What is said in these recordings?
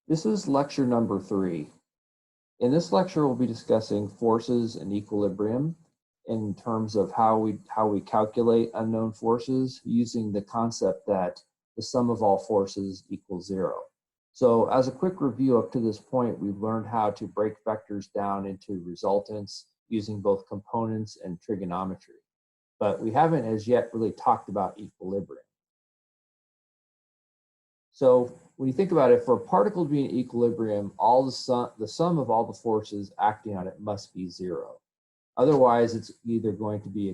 This is lecture number 3. In this lecture, we'll be discussing forces and equilibrium in terms of how we calculate unknown forces using the concept that the sum of all forces equals 0. So as a quick review up to this point, we've learned how to break vectors down into resultants using both components and trigonometry. But we haven't as yet really talked about equilibrium. So when you think about it, for a particle to be in equilibrium, the sum of all the forces acting on it must be 0. Otherwise, it's either going to be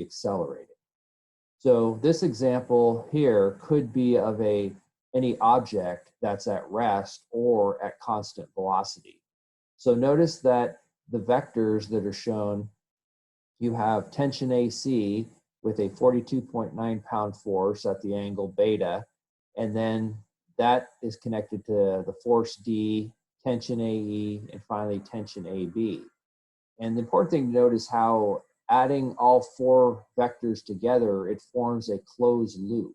accelerating. So this example here could be of any object that's at rest or at constant velocity. So notice that the vectors that are shown, you have tension AC with a 42.9 pound force at the angle beta, and then that is connected to the force D, tension AE, and finally tension AB. And the important thing to note is how adding all 4 vectors together, it forms a closed loop.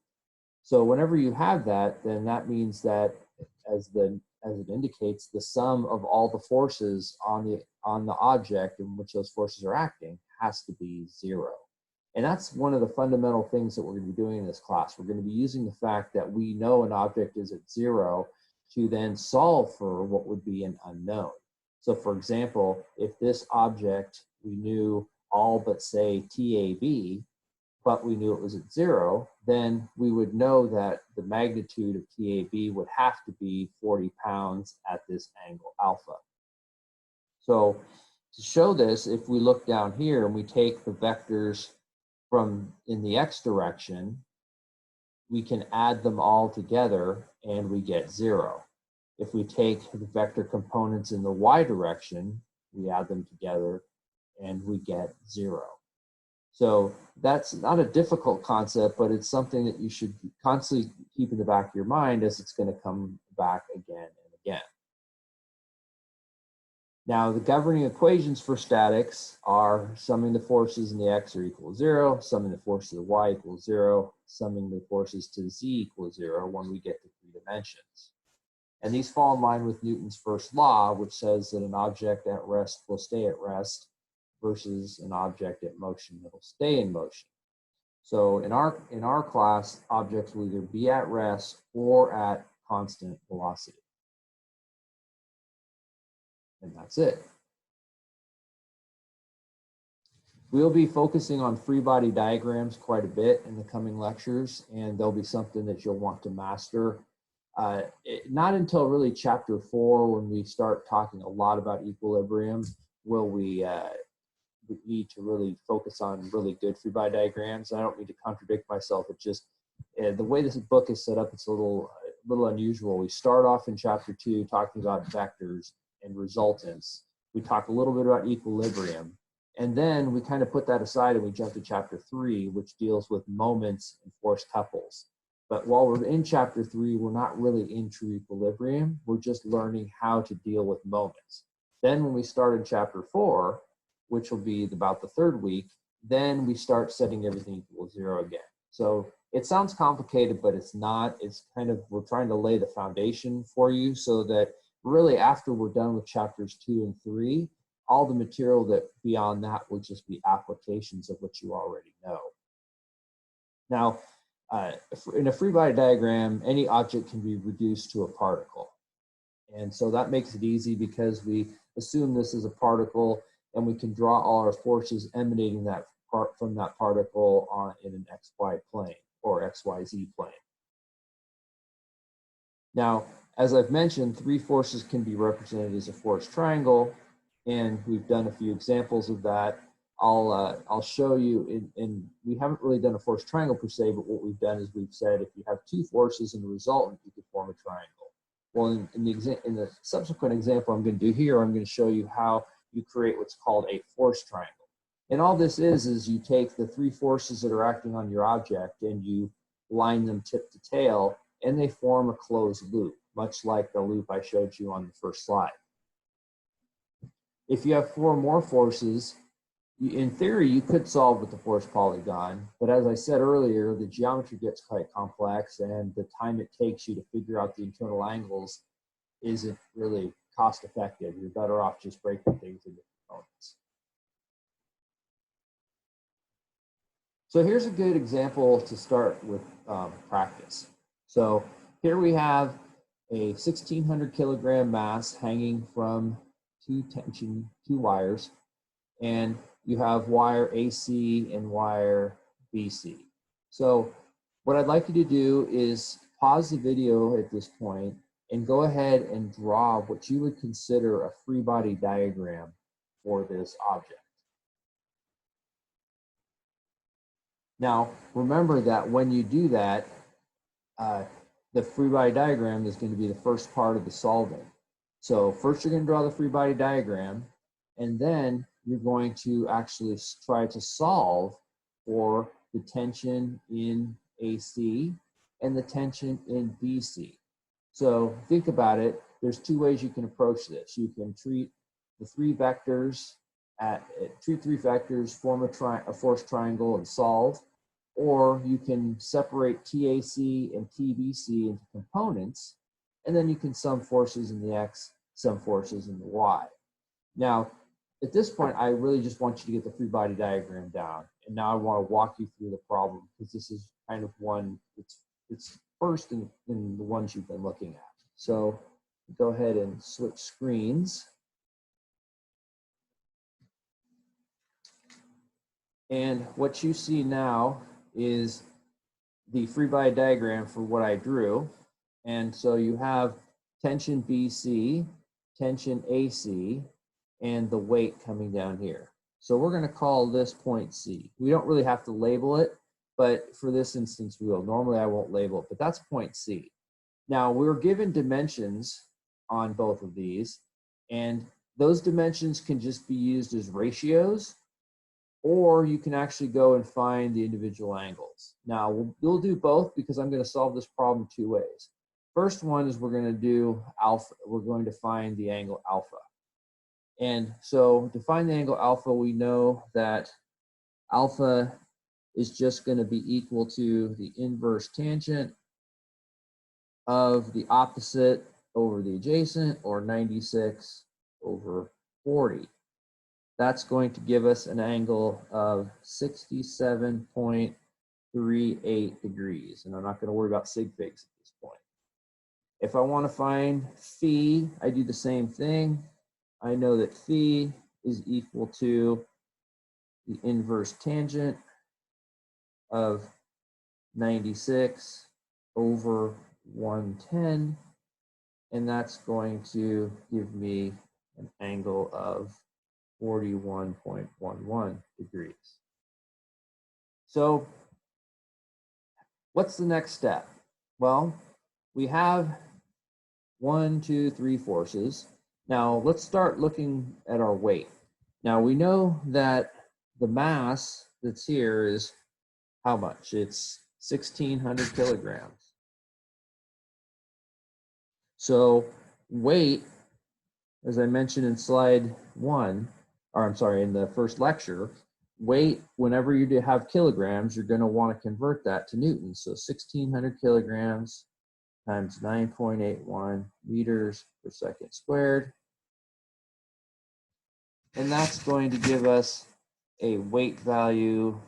So whenever you have that, then that means that, as it indicates, the sum of all the forces on the object in which those forces are acting has to be 0. And that's one of the fundamental things that we're going to be doing in this class. We're going to be using the fact that we know an object is at 0 to then solve for what would be an unknown. So for example, if this object we knew all but say TAB, but we knew it was at 0, then we would know that the magnitude of TAB would have to be 40 pounds at this angle alpha. So to show this, if we look down here and we take the vectors from in the x direction, we can add them all together and we get 0. If we take the vector components in the y direction, we add them together and we get 0. So that's not a difficult concept, but it's something that you should constantly keep in the back of your mind as it's going to come back again and again. Now, the governing equations for statics are summing the forces in the x are equal to 0, summing the forces to the y equals 0, summing the forces to z equals 0 when we get to 3 dimensions. And these fall in line with Newton's first law, which says that an object at rest will stay at rest versus an object at motion that will stay in motion. So in our class, objects will either be at rest or at constant velocity. And that's it. We'll be focusing on free body diagrams quite a bit in the coming lectures, and they'll be something that you'll want to master. Not until really chapter 4, when we start talking a lot about equilibrium, will we need to really focus on really good free body diagrams. I don't mean to contradict myself. It's just the way this book is set up, it's a little unusual. We start off in chapter 2 talking about vectors and resultants. We talk a little bit about equilibrium, and then we kind of put that aside and we jump to chapter 3, which deals with moments and force couples. But while we're in chapter 3, we're not really in true equilibrium. We're just learning how to deal with moments. Then when we start in chapter 4, which will be about the 3rd week, then we start setting everything equal to 0 again. So it sounds complicated, but it's not. It's kind of, we're trying to lay the foundation for you so that really after we're done with chapters 2 and 3, all the material that beyond that will just be applications of what you already know. Now, in a free body diagram, any object can be reduced to a particle. And so that makes it easy because we assume this is a particle and we can draw all our forces emanating from that particle in an XY plane or XYZ plane. Now, as I've mentioned, 3 forces can be represented as a force triangle, and we've done a few examples of that. I'll show you, and we haven't really done a force triangle per se, but what we've done is we've said if you have 2 forces in the resultant, you could form a triangle. Well, in the subsequent example I'm going to do here, I'm going to show you how you create what's called a force triangle. And all this is you take the 3 forces that are acting on your object and you line them tip to tail, and they form a closed loop, much like the loop I showed you on the first slide. If you have 4 more forces, in theory, you could solve with the force polygon, but as I said earlier, the geometry gets quite complex, and the time it takes you to figure out the internal angles isn't really cost effective. You're better off just breaking things into components. So here's a good example to start with practice. So here we have a 1,600 kilogram mass hanging from two wires, and you have wire AC and wire BC. So what I'd like you to do is pause the video at this point and go ahead and draw what you would consider a free body diagram for this object. Now, remember that when you do that, the free body diagram is going to be the first part of the solving. So first you're going to draw the free body diagram, and then you're going to actually try to solve for the tension in AC and the tension in BC. So think about it. There's two ways you can approach this. You can treat the three vectors, form a force triangle and solve, or you can separate TAC and TBC into components, and then you can sum forces in the X, sum forces in the Y. Now, at this point, I really just want you to get the free body diagram down. And now I want to walk you through the problem, because this is kind of one, it's first in the ones you've been looking at. So go ahead and switch screens. And what you see now is the free body diagram for what I drew. And so you have tension BC, tension AC, and the weight coming down here. So we're going to call this point C. We don't really have to label it, but for this instance we will. Normally I won't label it, but that's point C. Now we're given dimensions on both of these, and those dimensions can just be used as ratios, or you can actually go and find the individual angles. Now we'll do both, because I'm going to solve this problem two ways. First one is we're going to do alpha. We're going to find the angle alpha. And so to find the angle alpha, we know that alpha is just going to be equal to the inverse tangent of the opposite over the adjacent, or 96 over 40. That's going to give us an angle of 67.38 degrees. And I'm not going to worry about sig figs at this point. If I want to find phi, I do the same thing. I know that phi is equal to the inverse tangent of 96 over 110, and that's going to give me an angle of 41.11 degrees. So what's the next step? Well, we have 1, 2, 3 forces. Now let's start looking at our weight. Now we know that the mass that's here is how much? It's 1,600 kilograms. So weight, as I mentioned in slide 1, or I'm sorry, in the first lecture, weight, whenever you have kilograms, you're going to want to convert that to newtons. So 1,600 kilograms times 9.81 meters per second squared. And that's going to give us a weight value.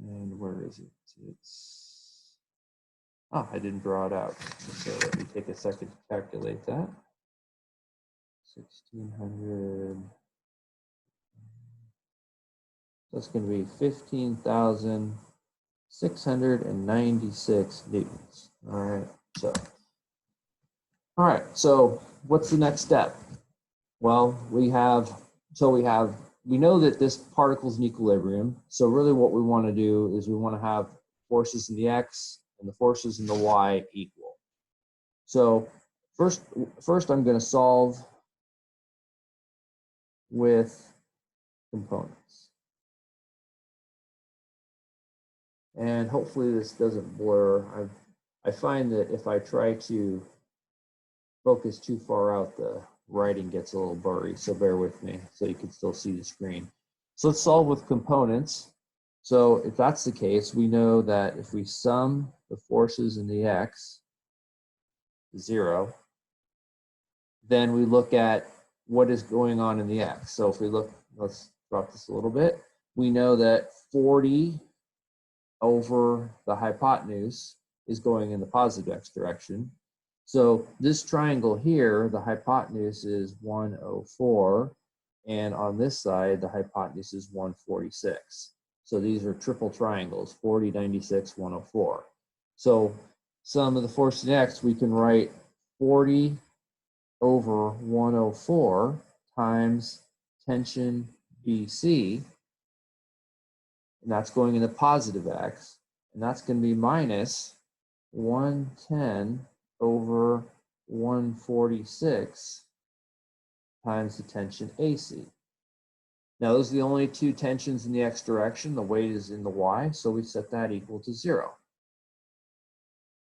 And where is it? It's, oh, I didn't draw it out. So let me take a second to calculate that. 1,600. That's going to be 15,696 newtons. All right. So what's the next step? Well, we know that this particle's in equilibrium. So really what we want to do is we want to have forces in the X and the forces in the Y equal. So first I'm going to solve with components. And hopefully this doesn't blur. I find that if I try to focus too far out, the writing gets a little blurry, so bear with me so you can still see the screen. So let's solve with components. So if that's the case, we know that if we sum the forces in the X, 0, then we look at what is going on in the x. So if we look, let's drop this a little bit. We know that 40 over the hypotenuse is going in the positive x direction. So this triangle here, the hypotenuse is 104, and on this side, the hypotenuse is 146. So these are triple triangles, 40, 96, 104. So sum of the force in x, we can write 40 over 104 times tension BC, and that's going in the positive x, and that's going to be minus 110 over 146 times the tension AC. Now, those are the only two tensions in the x direction. The weight is in the y, so we set that equal to 0.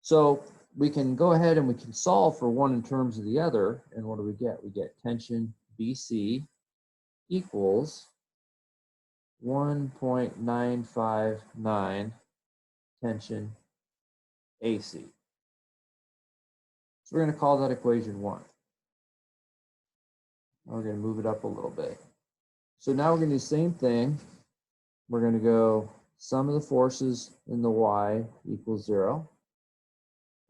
So we can go ahead and we can solve for one in terms of the other, and what do we get? We get tension BC equals 1.959 tension AC. So we're going to call that equation 1. We're going to move it up a little bit. So now we're going to do the same thing. We're going to go sum of the forces in the y equals 0.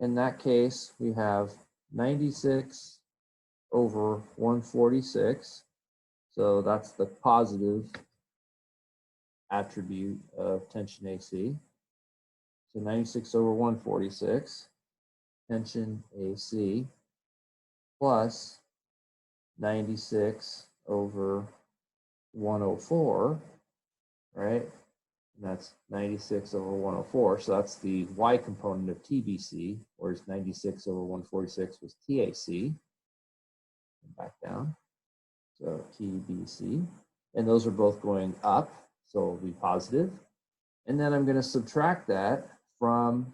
In that case, we have 96 over 146. So that's the positive attribute of tension AC. So 96 over 146, tension AC, plus 96 over 104, right? And that's 96 over 104. So that's the y component of TBC, whereas 96 over 146 was TAC. Back down. So TBC. And those are both going up, so it'll be positive. And then I'm going to subtract that from,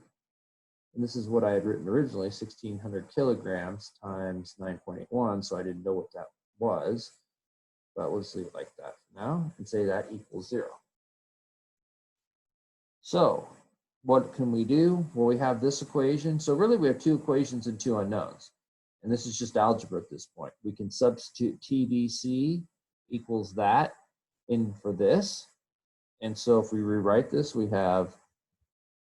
and this is what I had written originally, 1,600 kilograms times 9.81, so I didn't know what that was. But let's leave it like that for now and say that equals 0. So what can we do? Well, we have this equation. So really we have two equations and two unknowns. And this is just algebra at this point. We can substitute TBC equals that in for this. And so if we rewrite this, we have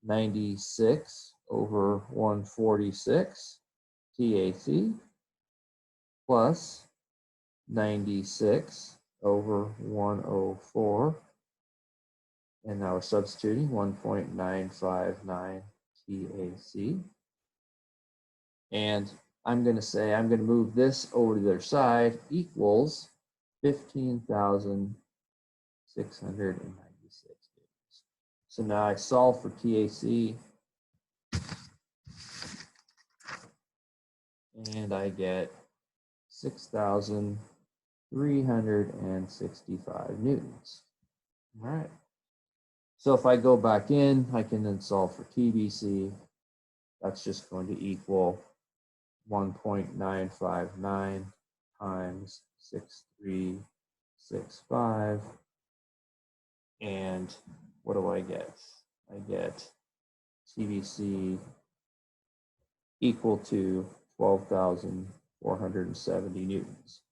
96 over 146 TAC plus 96 over 104. And now we're substituting 1.959 TAC. And I'm going to say, I'm going to move this over to the other side, equals 15,696 degrees. So now I solve for TAC, and I get 6,365 newtons. All right. So if I go back in, I can then solve for TBC. That's just going to equal 1.959 times 6,365. And what do I get? I get TBC equal to 12,470 newtons.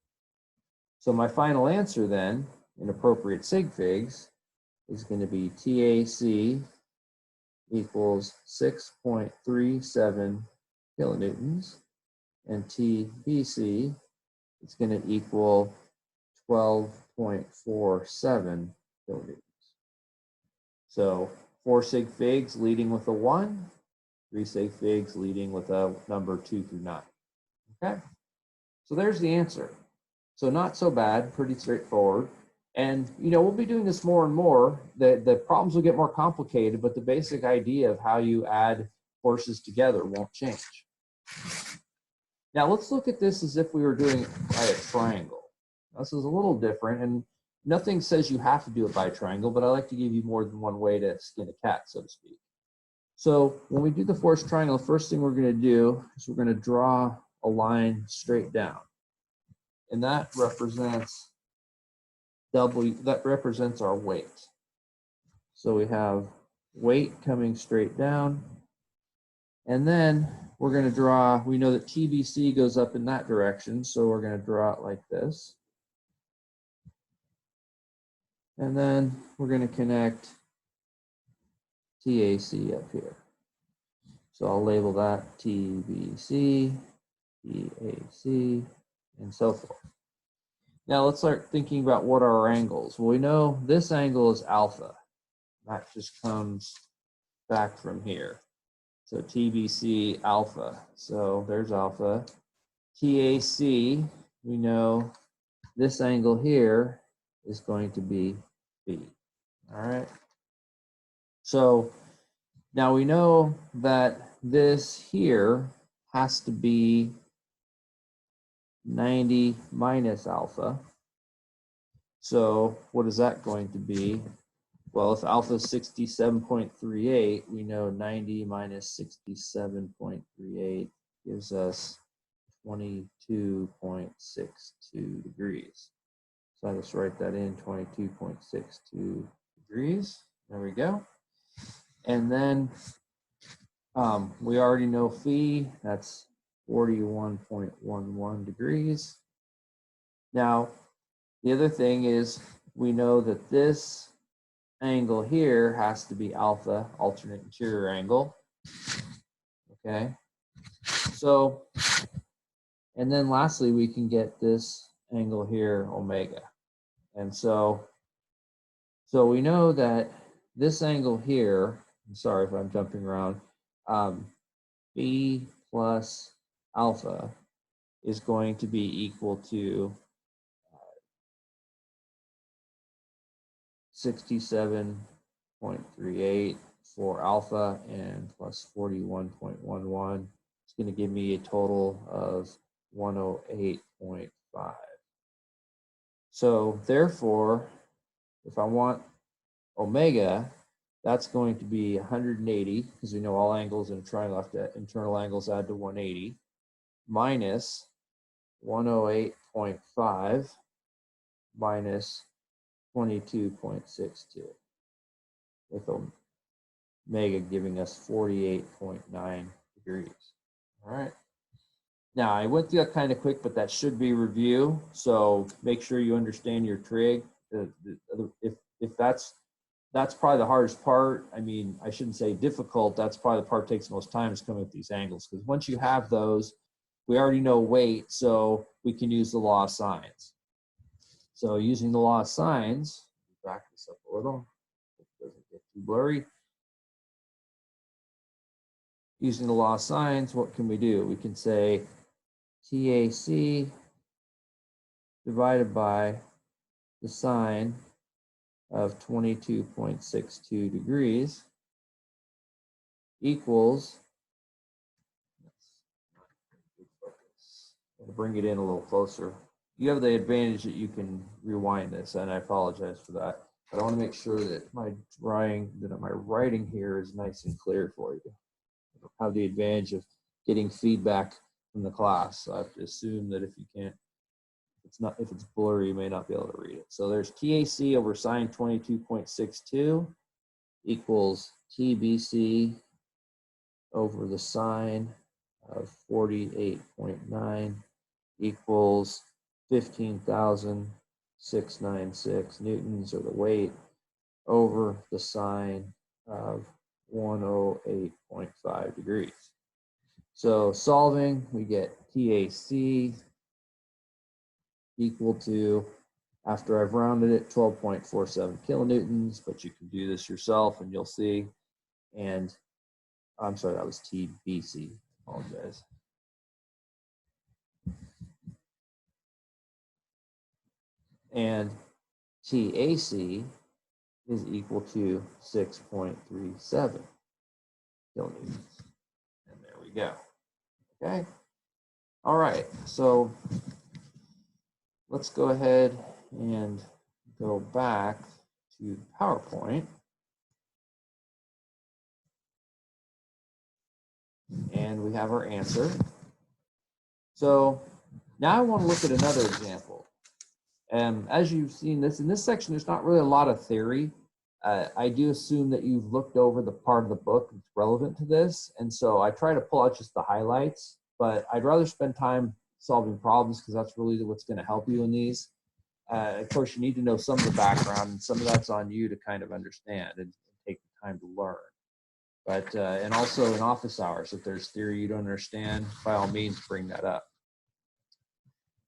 So my final answer then, in appropriate sig figs, is going to be TAC equals 6.37 kilonewtons, and TBC is going to equal 12.47 kilonewtons. So 4 sig figs leading with a 1, 3 sig figs leading with a number 2 through 9. Okay, so there's the answer. So not so bad, pretty straightforward. And, you know, we'll be doing this more and more. The problems will get more complicated, but the basic idea of how you add forces together won't change. Now, let's look at this as if we were doing it by a triangle. Now, this is a little different, and nothing says you have to do it by a triangle, but I like to give you more than one way to skin a cat, so to speak. So when we do the force triangle, the first thing we're going to do is we're going to draw a line straight down. And that represents our weight. So we have weight coming straight down, and then we're going to draw, we know that TBC goes up in that direction, so we're going to draw it like this. And then we're going to connect TAC up here. So I'll label that TBC, TAC, and so forth. Now let's start thinking about what are our angles. Well, we know this angle is alpha. That just comes back from here. So TBC alpha. So there's alpha. TAC, we know this angle here is going to be B. All right. So now we know that this here has to be 90 minus alpha. So what is that going to be? Well, if alpha is 67.38, we know 90 minus 67.38 gives us 22.62 degrees. So I just write that in, 22.62 degrees. There we go. And then we already know phi, that's 41.11 degrees. Now, the other thing is we know that this angle here has to be alpha, alternate interior angle. Okay. So, and then lastly, we can get this angle here, omega. And so we know that this angle here, I'm sorry if I'm jumping around, B plus alpha is going to be equal to 67.38 for alpha and plus 41.11. It's going to give me a total of 108.5. So therefore, if I want omega, that's going to be 180, because we know all angles in a triangle have to, internal angles add to 180, minus 108.5 minus 22.62, with omega giving us 48.9 degrees. All right. Now, I went through that kind of quick, but that should be review. So make sure you understand your trig. If that's probably the hardest part. I mean, I shouldn't say difficult. That's probably the part that takes the most time is coming up with these angles. Because once you have those, we already know weight, so we can use the law of sines. So using the law of sines, back this up a little, it doesn't get too blurry. Using the law of sines, what can we do? We can say TAC divided by the sine of 22.62 degrees equals, I'll bring it in a little closer. You have the advantage that you can rewind this, and I apologize for that. But I want to make sure that my writing here is nice and clear for you. I have the advantage of getting feedback from the class. So I have to assume that if it's blurry, you may not be able to read it. So there's TAC over sine 22.62 equals TBC over the sine of 48.9 equals 15,696 newtons, or the weight, over the sine of 108.5 degrees. So solving, we get TAC equal to, after I've rounded it, 12.47 kilonewtons, but you can do this yourself and you'll see. And I'm sorry, that was TBC, I apologize. And TAC is equal to 6.37 kilonewtons. And there we go. Okay. All right. So let's go ahead and go back to PowerPoint. And we have our answer. So now I want to look at another example. As you've seen this, in this section, there's not really a lot of theory. I do assume that you've looked over the part of the book that's relevant to this. And so I try to pull out just the highlights, but I'd rather spend time solving problems because that's really what's going to help you in these. Of course, you need to know some of the background, and some of that's on you to kind of understand and take the time to learn. But, and also in office hours, if there's theory you don't understand, by all means, bring that up.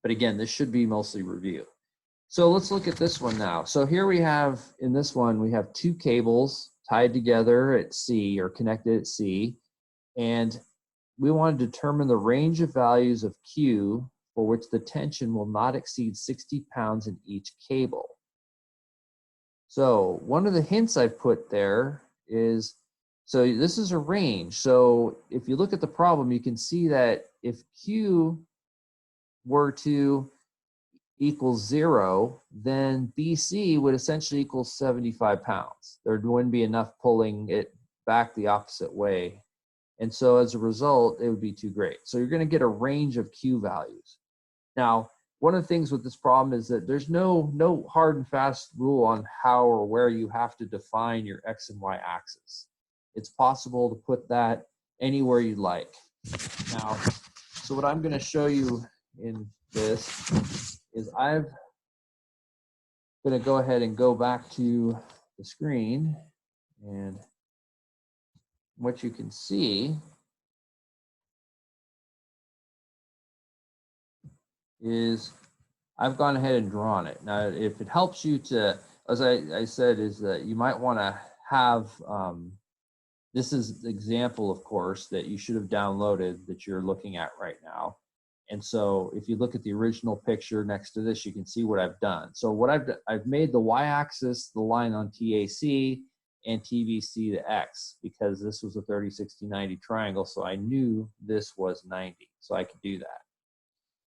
But again, this should be mostly review. So let's look at this one now. So here we have, in this one, we have two cables tied together at C, or connected at C, and we want to determine the range of values of Q for which the tension will not exceed 60 pounds in each cable. So one of the hints I've put there is, so this is a range. So if you look at the problem, you can see that if Q were to equal 0, then BC would essentially equal 75 pounds. There wouldn't be enough pulling it back the opposite way. And so as a result, it would be too great. So you're going to get a range of Q values. Now, one of the things with this problem is that there's no hard and fast rule on how or where you have to define your X and Y axis. It's possible to put that anywhere you like. Now, so what I'm going to show you in this is I'm going to go ahead and go back to the screen, and what you can see is I've gone ahead and drawn it. Now, if it helps you to, as I said, is that you might want to have, this is the example, of course, that you should have downloaded that you're looking at right now. And so if you look at the original picture next to this, you can see what I've done. So what I've made the y-axis the line on TAC and TBC the X, because this was a 30, 60, 90 triangle. So I knew this was 90, so I could do that.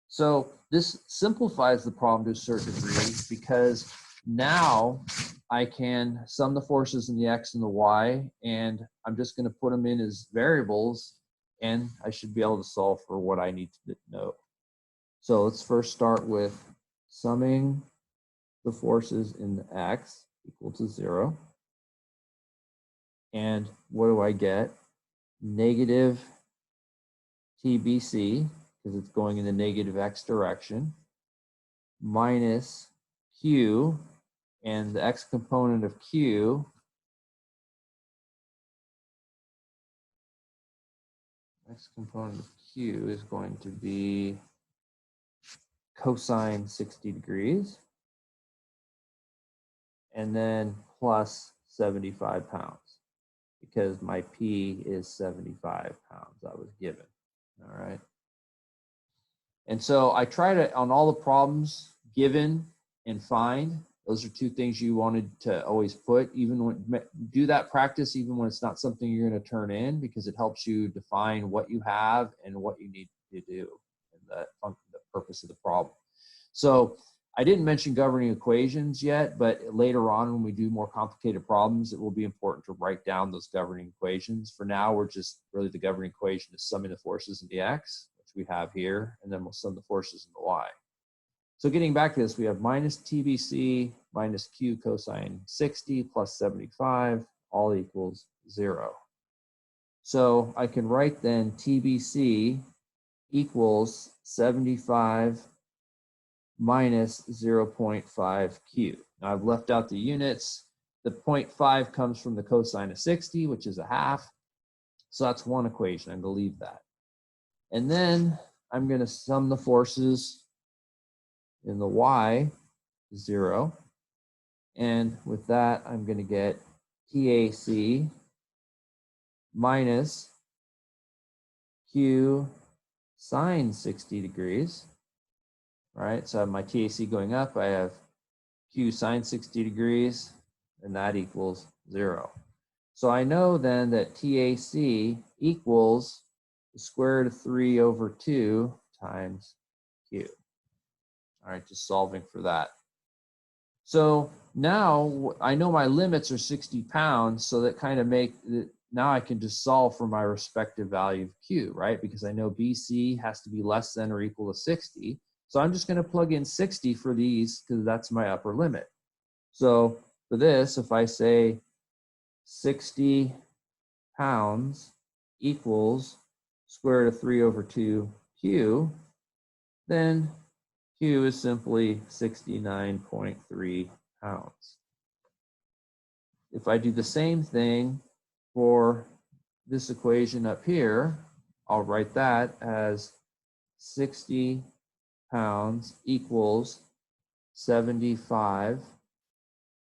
So this simplifies the problem to a certain degree, because now I can sum the forces in the X and the Y, and I'm just going to put them in as variables, and I should be able to solve for what I need to know. So let's first start with summing the forces in the X equal to 0. And what do I get? Negative TBC, because it's going in the negative X direction, minus Q, and the X component of Q is going to be cosine 60 degrees, and then plus 75 pounds, because my P is 75 pounds I was given. All right. And so I try to, on all the problems, given and find, those are two things you wanted to always put, even when, do that practice even when it's not something you're going to turn in, because it helps you define what you have and what you need to do, and the purpose of the problem. So I didn't mention governing equations yet, but later on when we do more complicated problems, it will be important to write down those governing equations. For now, we're just really, the governing equation is summing the forces in the X, which we have here, and then we'll sum the forces in the Y. So getting back to this, we have minus TBC minus Q cosine 60 plus 75, all equals 0. So I can write then TBC equals 75 minus 0.5 Q. Now I've left out the units. The 0.5 comes from the cosine of 60, which is a half. So that's one equation. I'm going to leave that. And then I'm going to sum the forces in the Y, 0. And with that, I'm going to get TAC minus Q sine 60 degrees. Right, so I have my TAC going up, I have Q sine 60 degrees, and that equals 0. So I know then that TAC equals the square root of 3 over 2 times Q. All right, just solving for that. So now I know my limits are 60 pounds, so that kind of now I can just solve for my respective value of Q, right? Because I know BC has to be less than or equal to 60. So I'm just going to plug in 60 for these, because that's my upper limit. So for this, if I say 60 pounds equals square root of 3 over 2q, then q is simply 69.3 pounds. If I do the same thing for this equation up here, I'll write that as 60 pounds equals 75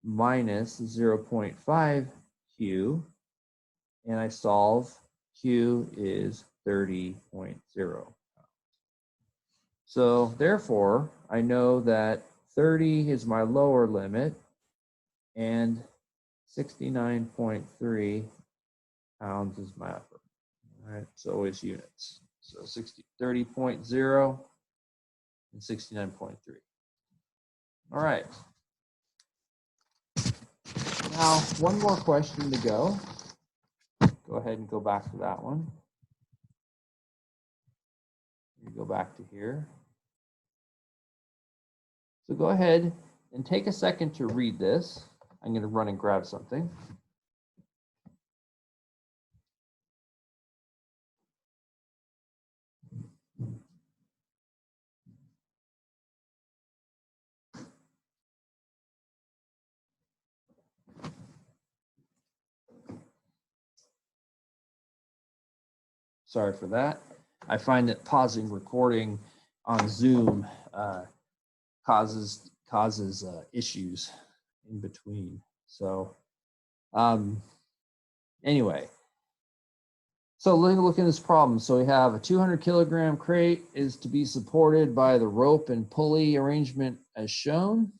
minus 0.5 q, and I solve, q is 30.0 pounds. So therefore, I know that 30 is my lower limit and 69.3 pounds is my upper. All right, it's always units. So 30.0 and 69.3. All right. Now, one more question to go. Go ahead and go back to that one. You go back to here. So go ahead and take a second to read this. I'm going to run and grab something. Sorry for that. I find that pausing recording on Zoom causes issues in between. So anyway, so look at this problem. So we have a 200 kilogram crate is to be supported by the rope and pulley arrangement as shown.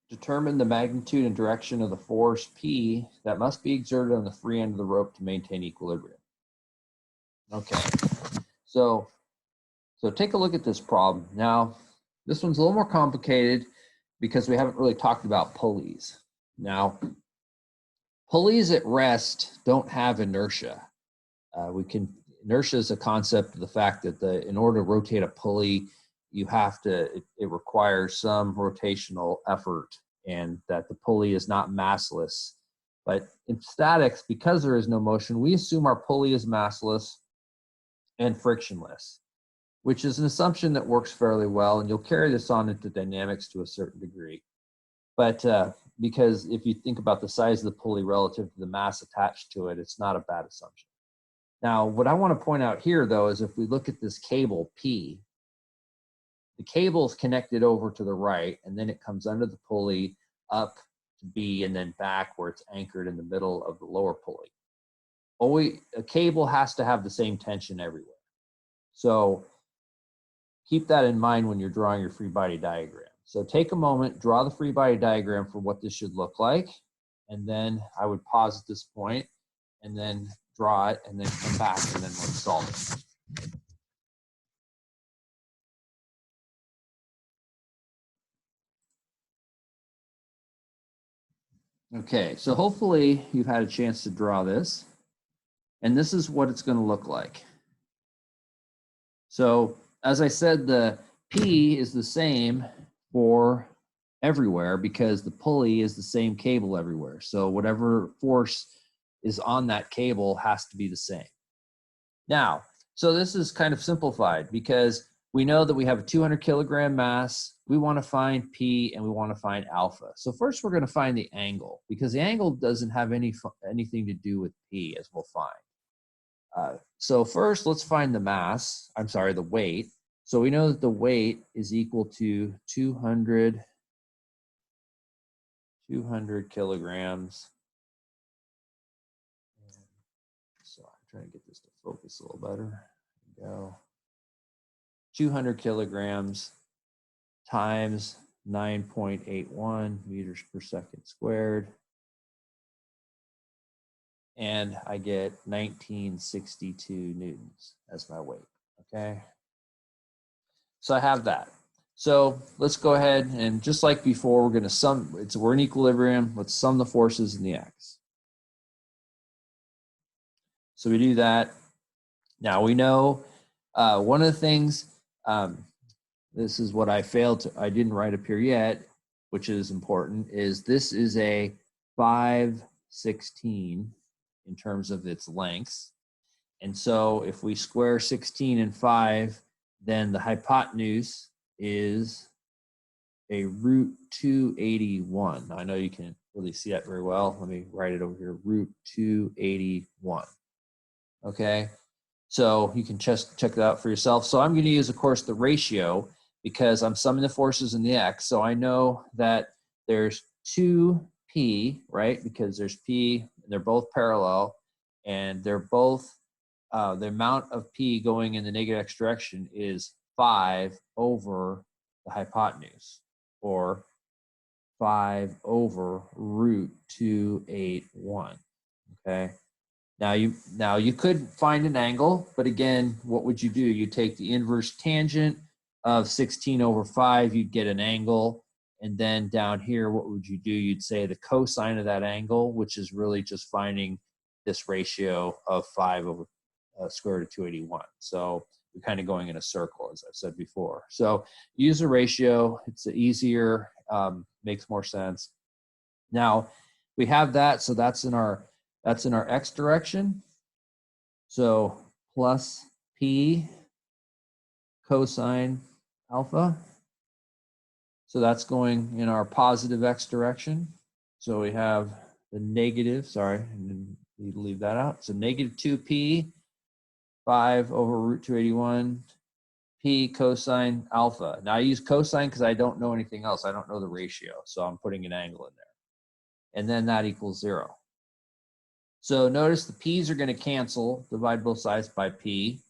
Determine the magnitude and direction of the force P that must be exerted on the free end of the rope to maintain equilibrium. Okay, so take a look at this problem. Now, this one's a little more complicated because we haven't really talked about pulleys. Now, pulleys at rest don't have inertia. Inertia is a concept of the fact that in order to rotate a pulley, it requires some rotational effort, and that the pulley is not massless. But in statics, because there is no motion, we assume our pulley is massless and frictionless, which is an assumption that works fairly well, and you'll carry this on into dynamics to a certain degree. But because if you think about the size of the pulley relative to the mass attached to it, it's not a bad assumption. Now, what I want to point out here, though, is if we look at this cable P, the cable is connected over to the right, and then it comes under the pulley up to B and then back where it's anchored in the middle of the lower pulley. A cable has to have the same tension everywhere. So keep that in mind when you're drawing your free body diagram. So take a moment, draw the free body diagram for what this should look like, and then I would pause at this point and then draw it and then come back and then let's solve it. Okay, so hopefully you've had a chance to draw this, and this is what it's going to look like. So as I said, the P is the same for everywhere because the pulley is the same cable everywhere. So whatever force is on that cable has to be the same. Now, so this is kind of simplified because we know that we have a 200 kilogram mass. We want to find P and we want to find alpha. So first we're going to find the angle because the angle doesn't have anything to do with P, as we'll find. So first let's find the weight. So we know that the weight is equal to 200 kilograms. So I'm trying to get this to focus a little better. There we go. 200 kilograms times 9.81 meters per second squared. And I get 1962 newtons as my weight, okay? So I have that. So let's go ahead and just like before, we're gonna we're in equilibrium, let's sum the forces in the X. So we do that. Now we know one of the things, this is what I didn't write up here yet, which is important, is this is a 5/16 in terms of its length. And so if we square 16 and 5, then the hypotenuse is a root 281. Now, I know you can't really see that very well. Let me write it over here, root 281. Okay, so you can just check that out for yourself. So I'm going to use, of course, the ratio because I'm summing the forces in the x. So I know that there's 2p, right? Because there's p, and they're both parallel, and they're both, the amount of p going in the negative x direction is 5 over the hypotenuse, or 5 over root 281, okay? Now you could find an angle, but again, what would you do? You take the inverse tangent of 16 over 5, you'd get an angle, and then down here, what would you do? You'd say the cosine of that angle, which is really just finding this ratio of 5 over square root of 281. So you're kind of going in a circle, as I've said before. So use a ratio. It's easier, makes more sense. Now we have that, so that's in our x direction. So plus p cosine alpha. So that's going in our positive x direction. So we have the negative, sorry, I need to leave that out. So negative 2p, 5 over root 281, p cosine alpha. Now I use cosine because I don't know anything else. I don't know the ratio. So I'm putting an angle in there. And then that equals 0. So notice the p's are going to cancel, divide both sides by p,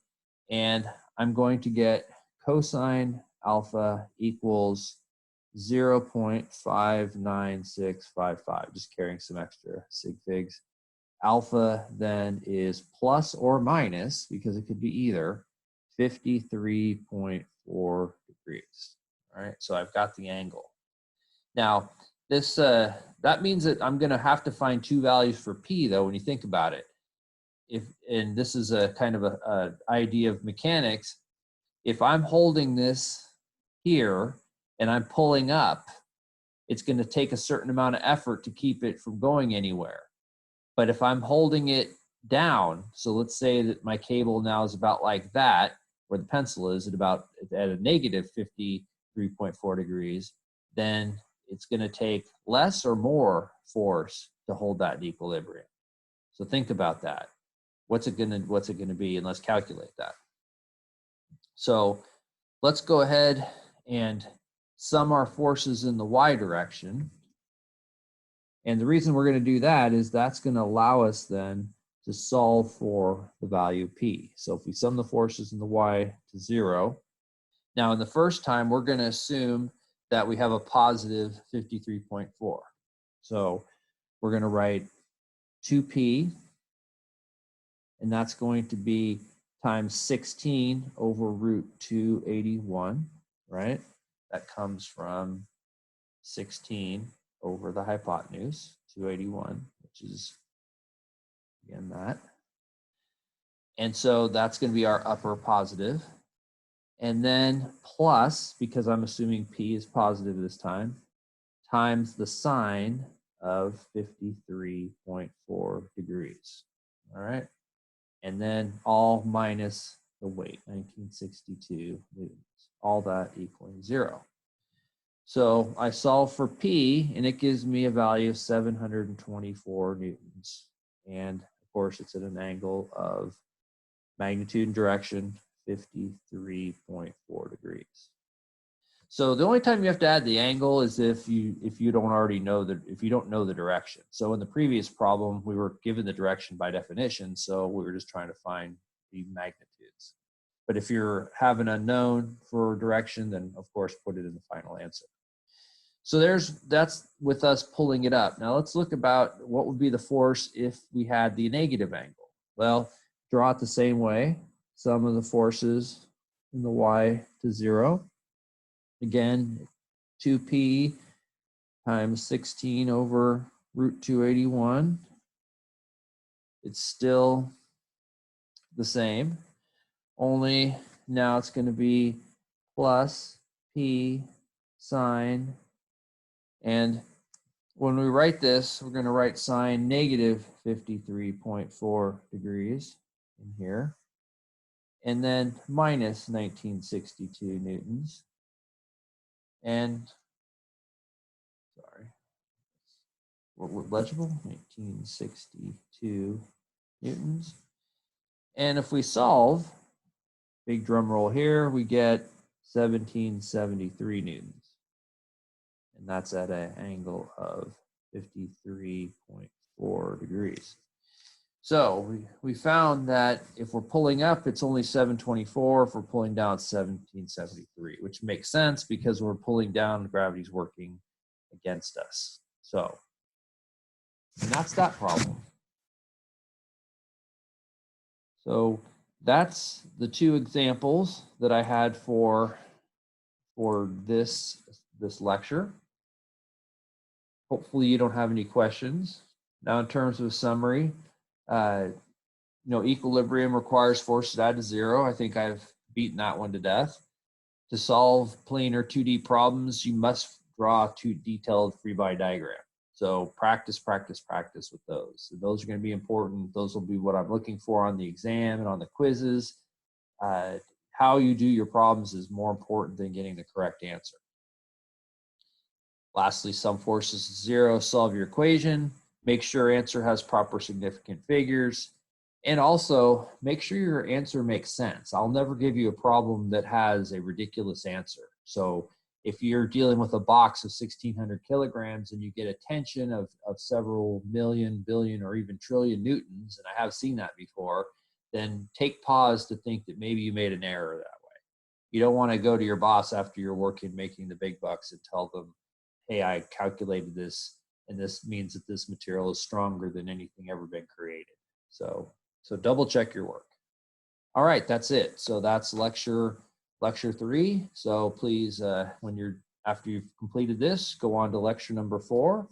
and I'm going to get cosine alpha equals 0.59655, just carrying some extra sig figs. Alpha then is plus or minus, because it could be either, 53.4 degrees. All right, so I've got the angle. Now, this that means that I'm going to have to find two values for p, though, when you think about it. And this is a kind of a idea of mechanics. If I'm holding this here and I'm pulling up, it's going to take a certain amount of effort to keep it from going anywhere. But if I'm holding it down, so let's say that my cable now is about like that, where the pencil is at a negative 53.4 degrees, then it's going to take less or more force to hold that in equilibrium. So think about that. What's it going to be? And let's calculate that. So let's go ahead and sum our forces in the y direction. And the reason we're going to do that is that's going to allow us then to solve for the value p. So if we sum the forces in the y to 0, now in the first time, we're going to assume that we have a positive 53.4. So we're going to write 2p, and that's going to be times 16 over root 281, right? That comes from 16 over the hypotenuse, 281, which is, again, that. And so that's going to be our upper positive. And then plus, because I'm assuming p is positive this time, times the sine of 53.4 degrees. All right. And then all minus the weight, 1962 newtons, all that equaling 0. So I solve for p, and it gives me a value of 724 newtons. And of course, it's at an angle of magnitude and direction 53.4 degrees. So the only time you have to add the angle is if you don't already know if you don't know the direction. So in the previous problem, we were given the direction by definition, so we were just trying to find the magnitudes. But if you have an unknown for direction, then of course put it in the final answer. So that's with us pulling it up. Now let's look about what would be the force if we had the negative angle. Well, draw it the same way. Sum of the forces in the y to 0. Again, 2p times 16 over root 281. It's still the same, only now it's going to be plus P sine, and when we write this, we're going to write sine negative 53.4 degrees in here, and then minus 1962 newtons. And, sorry, what legible? 1962 newtons. And if we solve, big drum roll here, we get 1773 newtons. And that's at an angle of 53.4 degrees. So we found that if we're pulling up, it's only 724. If we're pulling down, it's 1773, which makes sense because we're pulling down, gravity's working against us. So, and that's that problem. So that's the two examples that I had for this lecture. Hopefully you don't have any questions. Now, in terms of summary, equilibrium requires force to add to zero. I think I've beaten that one to death. To solve planar 2D problems, you must draw a detailed free body diagram. So practice with those. So those are going to be important. Those will be what I'm looking for on the exam and on the quizzes. How you do your problems is more important than getting the correct answer. Lastly, sum forces is zero, solve your equation, make sure your answer has proper significant figures, and also make sure your answer makes sense. I'll never give you a problem that has a ridiculous answer. So if you're dealing with a box of 1,600 kilograms and you get a tension of several million, billion, or even trillion newtons, and I have seen that before, then take pause to think that maybe you made an error that way. You don't want to go to your boss after you're working, making the big bucks, and tell them, hey, I calculated this, and this means that this material is stronger than anything ever been created. So double check your work. All right, that's it. So that's lecture 3. So please, after you've completed this, go on to lecture number 4.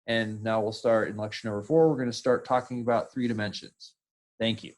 And now we'll start in lecture number 4. We're going to start talking about 3 dimensions. Thank you.